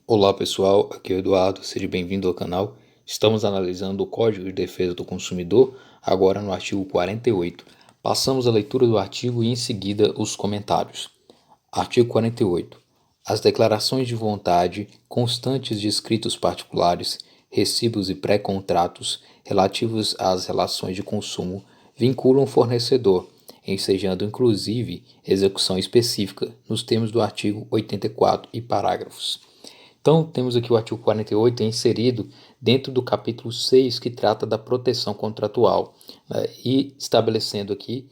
Olá pessoal, aqui é o Eduardo, seja bem-vindo ao canal. Estamos analisando o Código de Defesa do Consumidor, agora no artigo 48. Passamos a leitura do artigo e em seguida os comentários. Artigo 48. As declarações de vontade constantes de escritos particulares, recibos e pré-contratos relativos às relações de consumo vinculam o fornecedor, ensejando inclusive execução específica, nos termos do artigo 84 e parágrafos. Então, temos aqui o artigo 48 inserido dentro do capítulo 6, que trata da proteção contratual, né, e estabelecendo aqui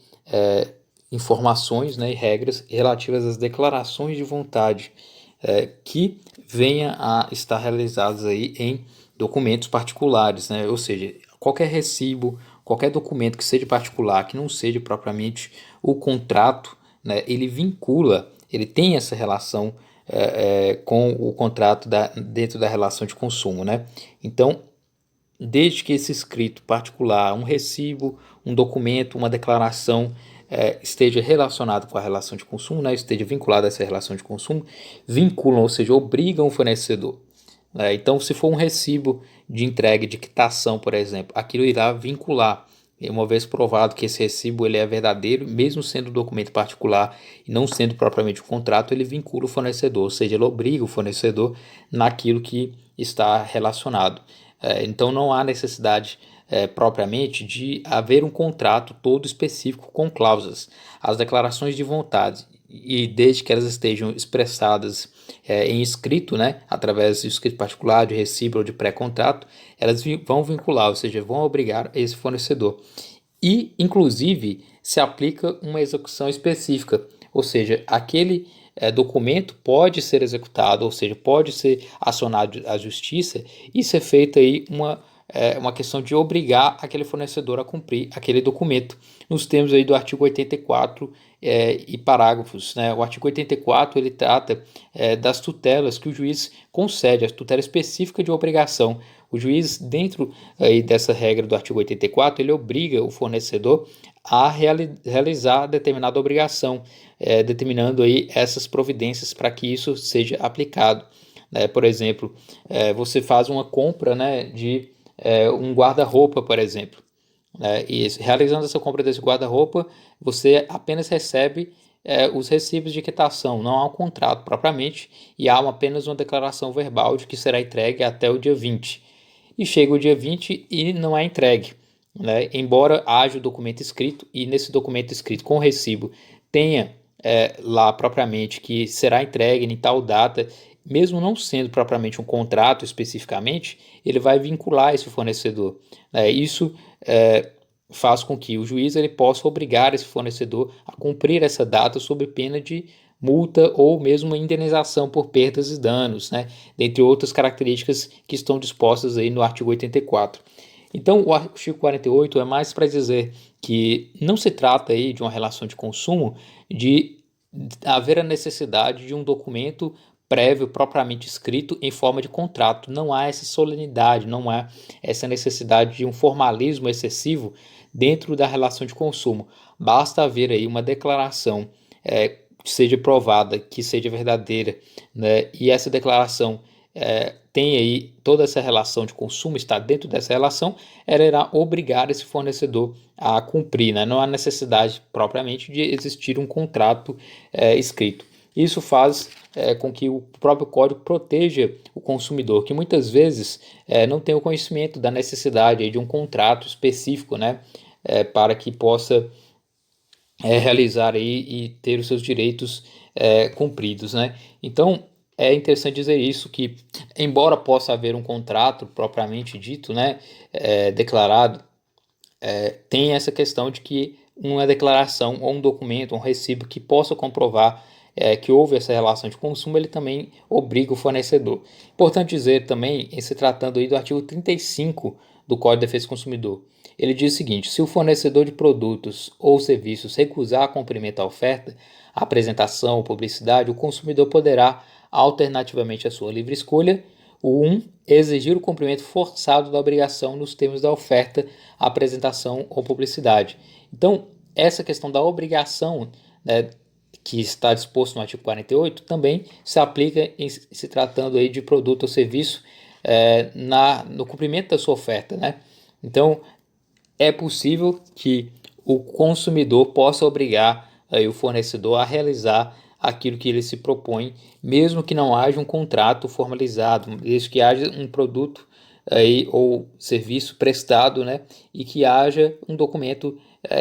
informações, né, e regras relativas às declarações de vontade que venha a estar realizadas aí em documentos particulares, né, ou seja, qualquer recibo, qualquer documento que seja particular, que não seja propriamente o contrato, né, ele vincula, ele tem essa relação com o contrato dentro da relação de consumo, né? Então, desde que esse escrito particular, um recibo, um documento, uma declaração esteja relacionado com a relação de consumo, né? Esteja vinculado a essa relação de consumo, vinculam, ou seja, obrigam o fornecedor. Então, se for um recibo de entrega de quitação, por exemplo, aquilo irá vincular. Uma vez provado que esse recibo ele é verdadeiro, mesmo sendo um documento particular e não sendo propriamente um contrato, ele vincula o fornecedor, ou seja, ele obriga o fornecedor naquilo que está relacionado. Então não há necessidade propriamente de haver um contrato todo específico com cláusulas. As declarações de vontade, e desde que elas estejam expressadas em escrito, né, através de escrito particular, de recibo ou de pré-contrato, elas vão vincular, ou seja, vão obrigar esse fornecedor. E, inclusive, se aplica uma execução específica, ou seja, aquele documento pode ser executado, ou seja, pode ser acionado à justiça e ser feita aí uma questão de obrigar aquele fornecedor a cumprir aquele documento, nos termos aí do artigo 84 e parágrafos, né? O artigo 84 ele trata das tutelas que o juiz concede, a tutela específica de obrigação. O juiz, dentro aí dessa regra do artigo 84, ele obriga o fornecedor a realizar determinada obrigação, determinando aí essas providências para que isso seja aplicado. Por exemplo, você faz uma compra, né, de um guarda-roupa, por exemplo. E realizando essa compra desse guarda-roupa, você apenas recebe os recibos de quitação, não há um contrato propriamente, e há apenas uma declaração verbal de que será entregue até o dia 20. E chega o dia 20 e não é entregue. Né? Embora haja o documento escrito, e nesse documento escrito com recibo tenha lá propriamente que será entregue em tal data, mesmo não sendo propriamente um contrato especificamente, ele vai vincular esse fornecedor. Isso faz com que o juiz ele possa obrigar esse fornecedor a cumprir essa data sob pena de multa ou mesmo indenização por perdas e danos, né? Dentre outras características que estão dispostas aí no artigo 84. Então, o artigo 48 é mais para dizer que não se trata aí de uma relação de consumo de haver a necessidade de um documento prévio propriamente escrito em forma de contrato. Não há essa solenidade, não há essa necessidade de um formalismo excessivo dentro da relação de consumo. Basta haver aí uma declaração que seja provada, que seja verdadeira, né? E essa declaração tem aí toda essa relação de consumo, está dentro dessa relação, ela irá obrigar esse fornecedor a cumprir, né? Não há necessidade propriamente de existir um contrato escrito. Isso faz com que o próprio código proteja o consumidor, que muitas vezes não tem o conhecimento da necessidade de um contrato específico, né? Para que possa realizar aí e ter os seus direitos cumpridos, né? Então, é interessante dizer isso, que embora possa haver um contrato propriamente dito, né, declarado, tem essa questão de que uma declaração ou um documento, um recibo que possa comprovar que houve essa relação de consumo, ele também obriga o fornecedor. Importante dizer também, em se tratando aí do artigo 35 do Código de Defesa do Consumidor, ele diz o seguinte: se o fornecedor de produtos ou serviços recusar cumprimento à oferta, a apresentação ou publicidade, o consumidor poderá, alternativamente à sua livre escolha, o 1. Exigir o cumprimento forçado da obrigação nos termos da oferta, apresentação ou publicidade. Então, essa questão da obrigação, né, que está disposto no artigo 48 também se aplica em se tratando aí de produto ou serviço no cumprimento da sua oferta, né? Então, é possível que o consumidor possa obrigar aí o fornecedor a realizar aquilo que ele se propõe, mesmo que não haja um contrato formalizado, desde que haja um produto aí, ou serviço prestado, né, e que haja um documento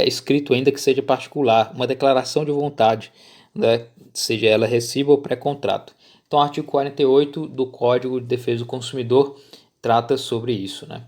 escrito, ainda que seja particular, uma declaração de vontade, né, seja ela recibo ou pré-contrato. Então, o artigo 48 do Código de Defesa do Consumidor trata sobre isso, né?